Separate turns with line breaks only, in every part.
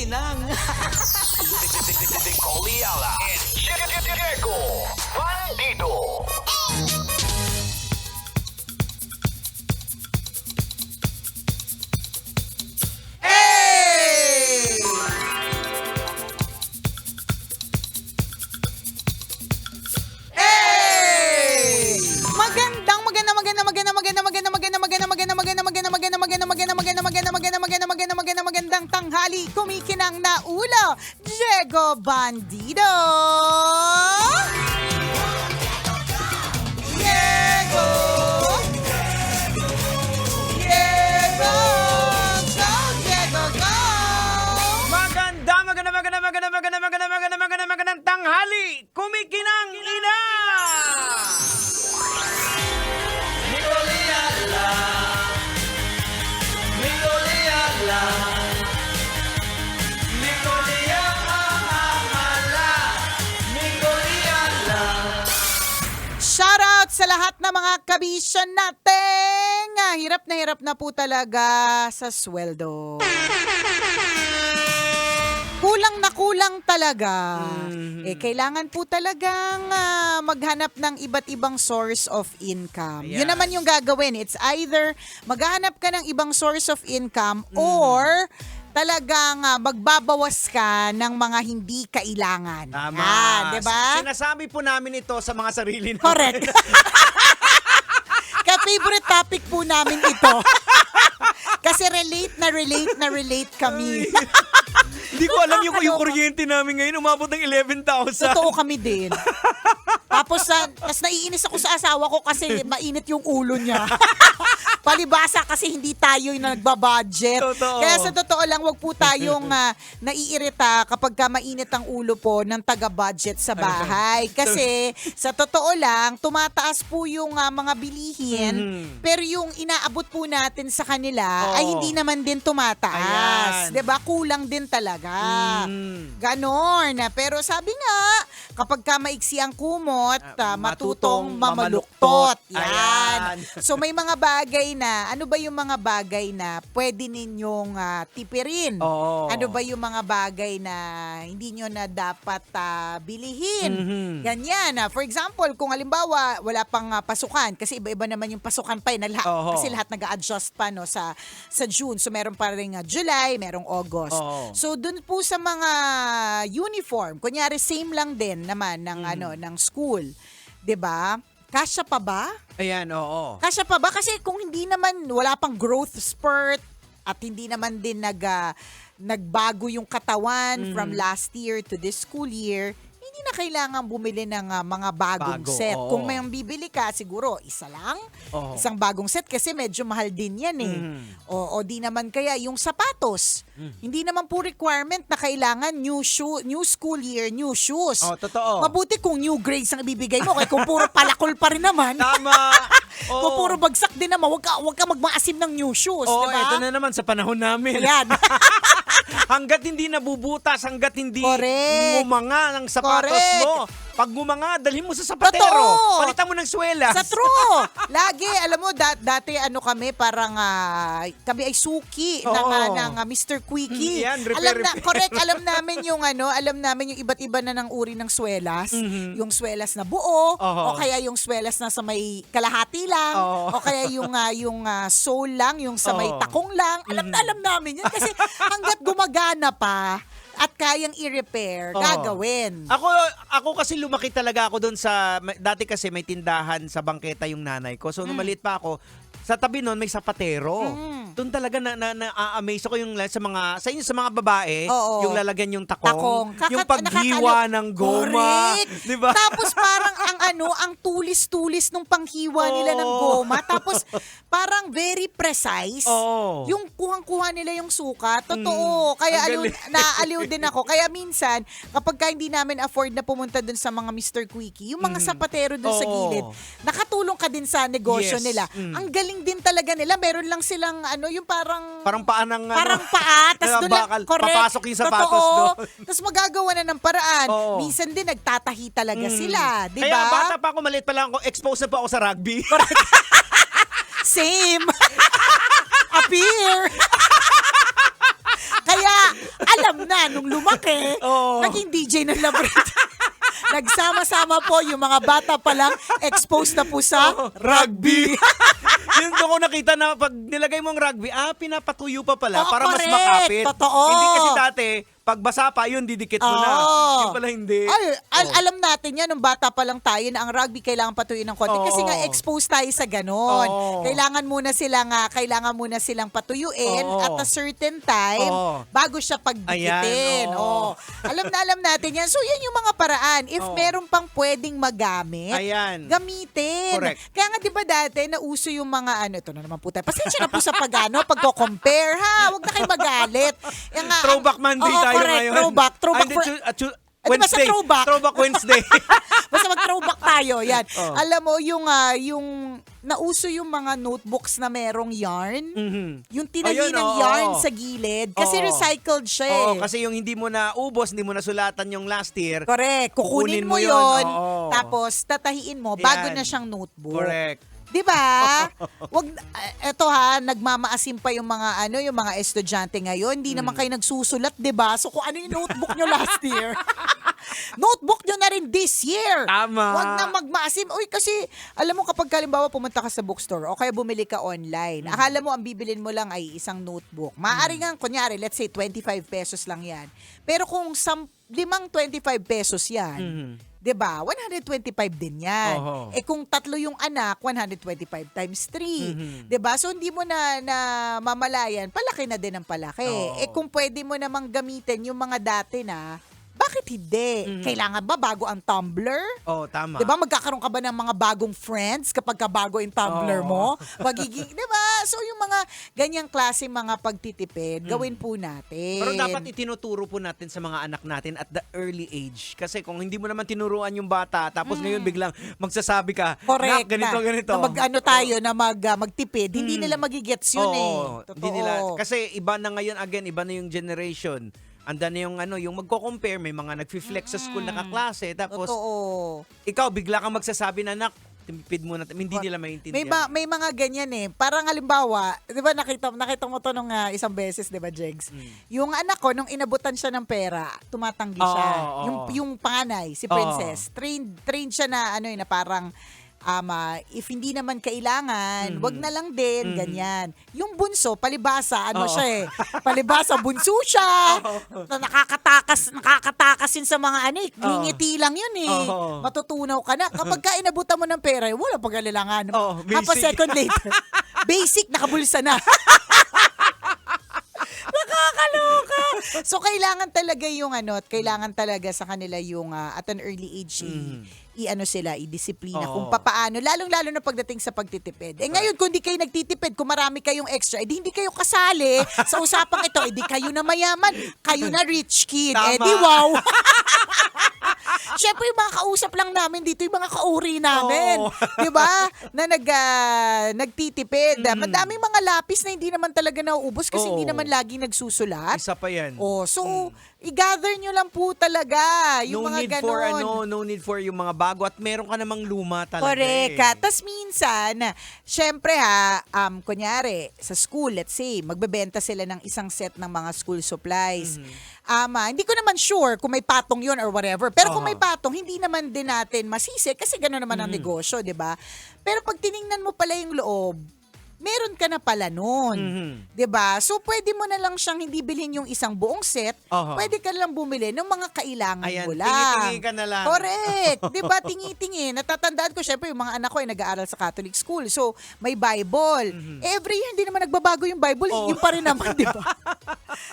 kumikinang.
Nicole Ayala and Diego Bandido.
Magandang tanghali, kumikinang na ulo, Diego Bandido! Diego! Diego! Go, Diego, go!
Magandang tanghali, kumikinang ina!
Shoutout sa lahat ng mga kabisyon natin! Hirap na po talaga sa sweldo. Kulang talaga. Kailangan po talagang maghanap ng iba't ibang source of income.
Ayan.
Yun naman yung gagawin. It's either maghahanap ka ng ibang source of income or talagang magbabawas ka ng mga hindi kailangan.
Tama.
Diba?
Sinasabi po namin ito sa mga sarili namin.
Correct. Ka-favorite topic po namin ito. Kasi relate kami.
Hindi ko alam yung kuryente namin ngayon. Umabot ng 11,000.
Totoo kami din. Tapos naiinis ako sa asawa ko kasi mainit yung ulo niya. Palibasa kasi hindi tayo yung nagbabudget.
Totoo.
Kaya sa totoo lang, wag po tayong naiirita kapag ka mainit ang ulo po ng taga-budget sa bahay. Kasi sa totoo lang, tumataas po yung mga bilihin, pero yung inaabot po natin sa kanila ay hindi naman din tumataas.
Ayan.
'Di ba? Kulang din talaga. Ganon. Pero sabi nga, kapag ka maiksi ang kumot, matutong mamaluktot. Yan.
Ayan.
So may mga bagay na, ano ba yung mga bagay na pwede ninyong tipirin?
Oo.
Ano ba yung mga bagay na hindi nyo na dapat bilihin? Ganyan. For example, kung halimbawa wala pang pasukan, kasi iba-iba naman yung pasukan pa na
Oo.
kasi lahat nag-a-adjust pa no sa June. So meron pa rin July, merong August.
Oo.
So dun po sa mga uniform, kunyari same lang din naman ng ng school. 'Di ba? Kasya pa ba?
Ayan, oo.
Kasya pa ba? Kasi kung hindi naman, wala pang growth spurt at hindi naman din nagbago yung katawan from last year to this school year, hindi na kailangan bumili ng mga bagong set.
oo.
Kung may bibili ka, siguro isa lang,
Oo.
isang bagong set kasi medyo mahal din yan eh. O di naman kaya yung sapatos. Hindi naman po requirement na kailangan new school year, new shoes.
Oh, totoo.
Mabuti kung new grades ang ibibigay mo. Kaya kung puro palakol pa rin naman.
Tama.
Kung puro bagsak din naman, wag ka magmaasim ng new shoes,
Oo,
diba?
ito na naman sa panahon namin.
Ayan.
Hanggat hindi nabubutas, hanggat hindi
Correct.
ngumanga ng sapatos
Correct.
mo. Pag ngumanga, dalhin mo sa sapatero.
Totoo.
Palitan mo ng swelas.
Sa true. Lagi, alam mo, dati kami, parang kami ay suki ng Mr. Quickie.
Yan, repair.
Correct, alam namin yung iba't iba na ng uri ng swelas. Yung swelas na buo, o kaya yung swelas na sa may kalahati lang, o kaya yung sole lang, yung sa may takong lang. Alam namin yan kasi hanggat gumagana pa at kayang i-repair, gagawin.
Ako kasi lumaki talaga ako doon dati kasi may tindahan sa bangketa yung nanay ko. So nung maliit pa ako, sa tabi nun may sapatero. Doon talaga na-amaze ako yung sa mga babae,
Oo.
yung lalagyan yung takong. Yung
nakakalo-
paghiwa ng goma.
Correct.
Diba?
Tapos parang ang tulis-tulis nung panghiwa nila ng goma. Tapos parang very precise.
Oo.
Yung kuhang-kuha nila yung suka. Totoo. Kaya
Ang galing.
naaliw din ako. Kaya minsan, kapag hindi namin afford na pumunta dun sa mga Mr. Quickie, yung mga sapatero dun sa
Oo.
gilid, nakatulong ka din sa negosyo
Yes.
nila. Ang galing din talaga nila. Meron lang silang yung
Parang paa ng
parang paa, tas doon lang,
bakal,
correct.
papasok yung sapatos
Totoo.
doon.
Tapos magagawa na ng paraan.
Oo.
Minsan din nagtatahi talaga sila, di
Kaya
ba?
bata pa ako, maliit pa lang ako, exposed na po ako sa rugby.
Same. Appear. Kaya Kaya, alam na, nung lumaki,
Oo.
naging DJ ng Labrador. Nagsama-sama po yung mga bata pa lang, exposed na po sa rugby.
Yun doon ko nakita na pag nilagay mo ang rugby, pinapatuyo pa pala
Oo,
para mas
correct.
makapit.
Totoo.
Hindi kasi dati, pag basa pa, yun, didikit mo na.
Oo.
Yun pala hindi.
Alam natin yan, nung bata pa lang tayo, na ang rugby kailangan patuyin ng konti. Kasi
Oo.
nga, exposed tayo sa ganon.
Oo.
Kailangan muna silang patuyuin
Oo.
at a certain time
Oo.
bago siya pagdikitin.
Ayan, oo.
Alam natin yan. So, yan yung mga paraan. If
Oo.
meron pang pwedeng magamit,
Ayan.
gamitin.
Correct.
Kaya nga, di ba dati, nauso yung mga ito na naman po tayo. Pasensya na po sa pagko-compare, ha? Huwag na kayo magalit. Yan nga,
Throwback Monday
Oo,
tayo
correct.
ngayon.
Throwback
Hindi,
for... Ano ba sa
Wednesday.
throwback?
Throwback Wednesday.
Basta mag-throwback tayo. Yan.
Oh.
Alam mo, yung nauso yung mga notebooks na merong yarn.
Mhm.
Yung tinahi
Ayun,
ng
oo.
yarn sa gilid. Kasi
Oo.
recycled siya eh.
Oo, kasi yung hindi mo na ubos, hindi mo na sulatan yung last year.
Correct. Kukunin
Kukunin
mo
mo yun.
yun.
Oo.
Tapos, tatahiin mo bago
Yan.
na siyang notebook.
Correct.
Di ba? Eto ha, nagmamaasim pa yung mga estudyante ngayon. Hindi naman kayo nagsusulat, di ba? So kung ano yung notebook nyo last year, notebook nyo na rin this year.
Tama.
Huwag na magmaasim. Uy, kasi alam mo kapag halimbawa pumunta ka sa bookstore o kaya bumili ka online, akala mo ang bibilin mo lang ay isang notebook. Maaari nga, kunyari, let's say 25 pesos lang yan. Pero kung 5 25 pesos yan,
Mhm.
'di ba? 125 din 'yan.
Oho.
Eh kung tatlo yung anak, 125 times 3.
Mhm.
'Di ba? So hindi mo na mamalayan, palaki na din ang palaki.
Oo.
Eh kung pwede mo namang gamitin yung mga dati na, bakit hindi? Kailangan ba bago ang Tumblr?
Oh, tama.
'Di ba magkakaroon ka ba ng mga bagong friends kapag ka bago yung Tumblr mo? Magiging, 'di ba? So yung mga ganyang klase mga pagtitipid, gawin po natin.
Pero dapat itinuturo po natin sa mga anak natin at the early age. Kasi kung hindi mo naman tinuruan yung bata, tapos ngayon biglang magsasabi ka,
Correct.
"Nak, ganito.
Na mag-ano tayo, na magtipid. Hindi nila magigets yun eh.
Oo,
Totoo.
hindi nila. Kasi iba na ngayon, again, iba na yung generation. Anda na yung magko-compare, may mga nagfi-flex sa school na kaklase, tapos
Totoo.
ikaw bigla kang magsasabi na, "Nak, tipid mo na." Hindi nila maintindihan.
May mga ganyan eh. Parang halimbawa, 'di ba nakita mo to nung isang beses, 'di ba, Jegs? Yung anak ko nung inabutan siya ng pera, tumatanggi siya.
Oo.
Yung panganay, si Princess, trained siya na na parang if hindi naman kailangan, wag na lang din, ganyan. Yung bunso, palibasa,
Oo.
siya eh. Palibasa, bunso siya. Na nakakatakas yun sa mga ngingiti lang yun eh.
Oo.
Matutunaw ka na. Kapag ka inabutan mo ng pera, wala pag-alilangan.
Oo,
Half a
basic.
second later, basic, nakabulsa na. Nakakaloka. So, kailangan talaga kailangan talaga sa kanila yung at an early age, i-disiplina kung
Oo.
papaano, lalong-lalo na pagdating sa pagtitipid. Eh ngayon, kung di kayo nagtitipid, kung marami kayong extra, hindi kayo kasali sa usapang ito, di kayo na mayaman, kayo na rich kid.
Tama.
Di wow. Siyempre, yung mga kausap lang namin dito, yung mga kauri namin.
Oo.
Di ba? Na nagtitipid. Madaming mga lapis na hindi naman talaga nauubos kasi
Oo.
hindi naman lagi nagsusulat.
Isa pa yan.
So, i-gather nyo lang po talaga yung mga ganon.
No need for yung mga bago at meron ka namang luma talaga.
Correct.
Eh.
Tapos minsan, syempre kunyari, sa school, let's say, magbebenta sila ng isang set ng mga school supplies. Hindi ko naman sure kung may patong yun or whatever. Pero kung may patong, hindi naman din natin masisi kasi gano'n naman ang negosyo, di ba? Pero pag tiningnan mo pala yung loob, meron ka na pala nun. 'Di ba? So pwede mo na lang siyang hindi bilhin yung isang buong set,
Oho.
pwede ka lang bumili ng mga kailangan
Ayan,
mo lang.
tingi-tingi ka na lang.
Correct. 'Di ba? Tingi-tingi. Natatandaan ko syempre yung mga anak ko ay nag-aaral sa Catholic school. So may Bible. Every year hindi naman nagbabago yung Bible,
Oo.
yung pa rin naman, 'di ba?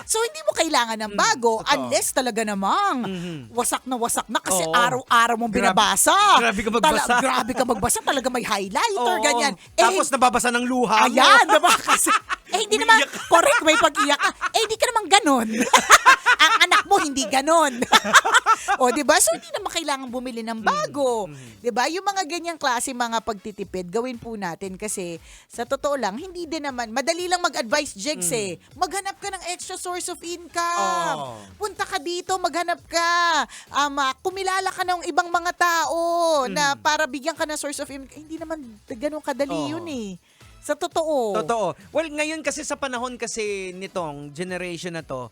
So hindi mo kailangan ng bago unless talaga namang wasak na kasi
Oo.
araw-araw mong binabasa.
Grabe ka magbasa.
Grabe ka magbasa, talaga may highlighter,
Oo.
ganyan.
Tapos nababasa ng luha mo.
Ayan, diba? Kasi, hindi naman, correct, may pag-iyak ka. Hindi ka naman ganon. Ang anak mo, hindi ganon. O, diba? So, hindi naman kailangan bumili ng bago. Diba? Yung mga ganyang klase, mga pagtitipid, gawin po natin kasi, sa totoo lang, hindi din naman, madali lang mag-advise, Jegs eh. Maghanap ka ng extra source of income.
Oo.
Punta ka dito, maghanap ka. Kumilala ka ng ibang mga tao na para bigyan ka ng source of income. Hindi naman ganun kadali yun eh. Sa totoo.
Totoo. Well, ngayon kasi sa panahon kasi nitong generation na to,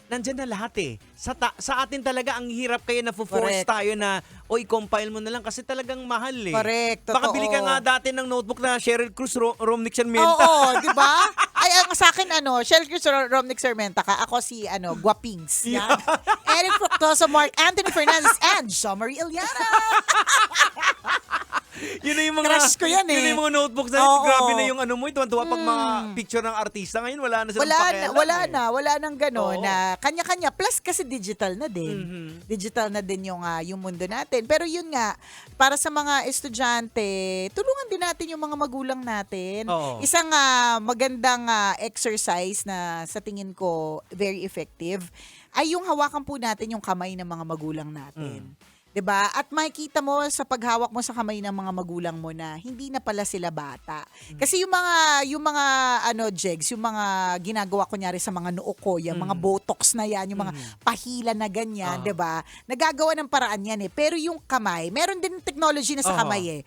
nandyan na lahat eh. Sa atin talaga ang hirap kaya na-force
Correct.
tayo na, compile mo na lang kasi talagang mahal eh.
Correct,
Baka
totoo.
bili ka nga dati ng notebook na Cheryl Cruz, Romnick Sarmiento.
Oo, di ba? Ay, ang sa akin, Cheryl Cruz, Romnick Sarmenta ka. Ako si, Guapings. Yan. Eric Fructoso, Mark Anthony Fernandez, and Jomari Ilyana.
Yun na yung mga,
Crush ko yan eh.
Yun na yung mga notebooks na
Oo.
grabe na yung mo, tuwan-tuwa pag mga picture ng artista. Ngayon wala na silang pakialam.
Wala nang gano'n
Oo.
na kanya-kanya. Plus kasi digital na din. Digital na din yung mundo natin. Pero yun nga, para sa mga estudyante, tulungan din natin yung mga magulang natin.
Oo.
Isang magandang exercise na sa tingin ko very effective ay yung hawakan po natin yung kamay ng mga magulang natin. 'Di ba? At makikita mo sa paghawak mo sa kamay ng mga magulang mo na hindi na pala sila bata. Kasi yung mga Jegs, yung mga ginagawa ko nyari sa mga noo ko, yung mga botox na yan, yung mga pahila na ganyan, 'di ba? Nagagawa ng paraan yan eh. Pero yung kamay, meron din technology na sa kamay eh.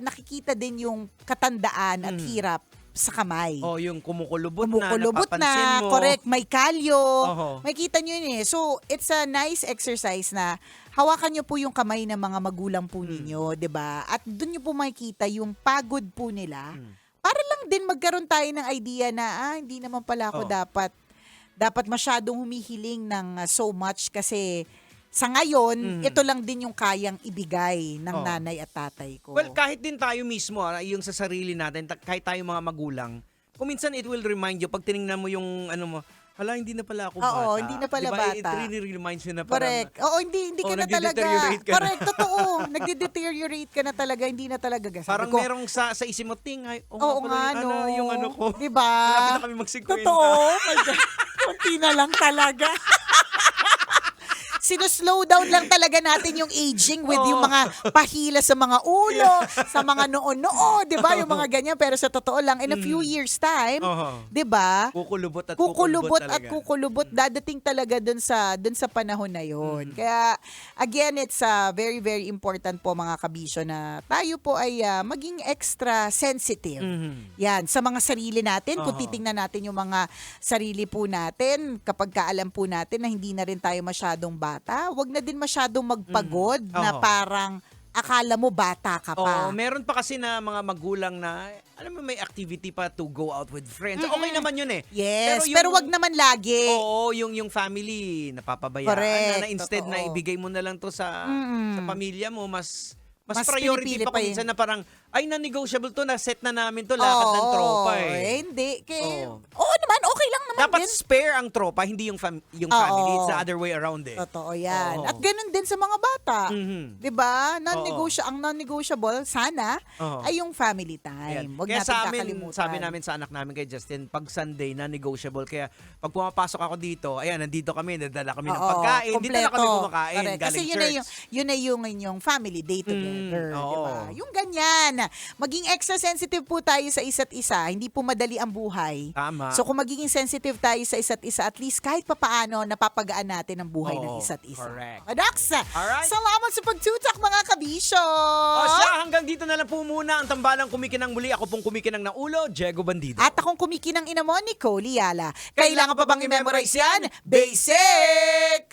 Nakikita din yung katandaan at hirap sa kamay.
Yung kumukulubot
Kumukulubot
napapansin
na,
mo.
correct, may kalyo.
Oho.
Makikita nyo yun eh. So, it's a nice exercise na hawakan nyo po yung kamay ng mga magulang po ninyo, 'di ba? At doon nyo po makikita yung pagod po nila. Para lang din magkaroon tayo ng idea na, hindi naman pala ako dapat masyadong humihiling ng so much kasi sa ngayon, ito lang din yung kayang ibigay ng nanay at tatay ko.
Well, kahit din tayo mismo, yung sa sarili natin, kahit tayo mga magulang, kung minsan it will remind you, pag tinignan mo yung hindi na pala ako bata.
Oo, hindi na pala
diba?
bata.
It really reminds you na
Correct.
parang,
Oo, hindi ka na talaga.
nagde-deteriorate ka na.
Correct, totoo. Nagde-deteriorate ka na talaga, hindi na talaga. Sabi
parang
ko,
merong sa isip mo,
oo nga, no.
yung ko.
Diba?
Malapit na kami mag-50.
Totoo. Oh my God. Kunti na lang talaga. Sinuslow down lang talaga natin yung aging with yung mga pahila sa mga ulo, sa mga noo-noo, di ba? Yung mga ganyan. Pero sa totoo lang, in a few years time, di ba?
Kukulubot at
kukulubot, dadating talaga dun sa panahon na yon. Kaya, again, it's very, very important po mga kabisyo na tayo po ay maging extra sensitive. Yan, sa mga sarili natin. Kung titingnan natin yung mga sarili po natin, kapag kaalam po natin na hindi na rin tayo masyadong bata, wag na din masyadong magpagod na parang akala mo bata ka pa.
Meron pa kasi na mga magulang na, alam mo, may activity pa to go out with friends. Okay naman yun eh.
Yes, pero wag naman lagi.
Oo, yung family, napapabayaan
Correct,
na instead
totoo.
na ibigay mo na lang to sa pamilya mo, mas priority
pinipili
pa
pa
kung
yun.
minsan na parang, non-negotiable to, na-set na namin to, lakad ng tropa
Hindi.
Oo.
Oo naman, okay lang naman
Dapat
din.
spare ang tropa, hindi yung family. It's the other way around eh.
Totoo yan.
Oo.
At ganun din sa mga bata. Di ba? Ang non-negotiable, sana,
Oo.
ay yung family time.
Ayan.
Huwag
Kaya
natin
sa amin,
kakalimutan.
sabi namin sa anak namin kay Justin, pag Sunday, non-negotiable. Kaya pag pumapasok ako dito, nandito kami, nadala kami ng pagkain. Dito na kami kumakain,
Correct.
galing
Kasi
church.
yun na yung inyong family day together.
oo.
Diba? Yung ganyan. Maging extra sensitive po tayo sa isa't isa. Hindi po madali ang buhay.
Tama.
So kung magiging sensitive tayo sa isa't isa, at least kahit papaano, napapagaan natin ang buhay ng isa't isa.
Correct.
Adax,
Alright.
salamat sa pagtutak mga kabisyo.
Hanggang dito na lang po muna ang tambalang kumikinang muli. Ako pong kumikinang ng ulo, Diego Bandido.
At akong kumikinang ina mo, Nicole Liala. Kailangan pa bang i-memorize yan? Basic!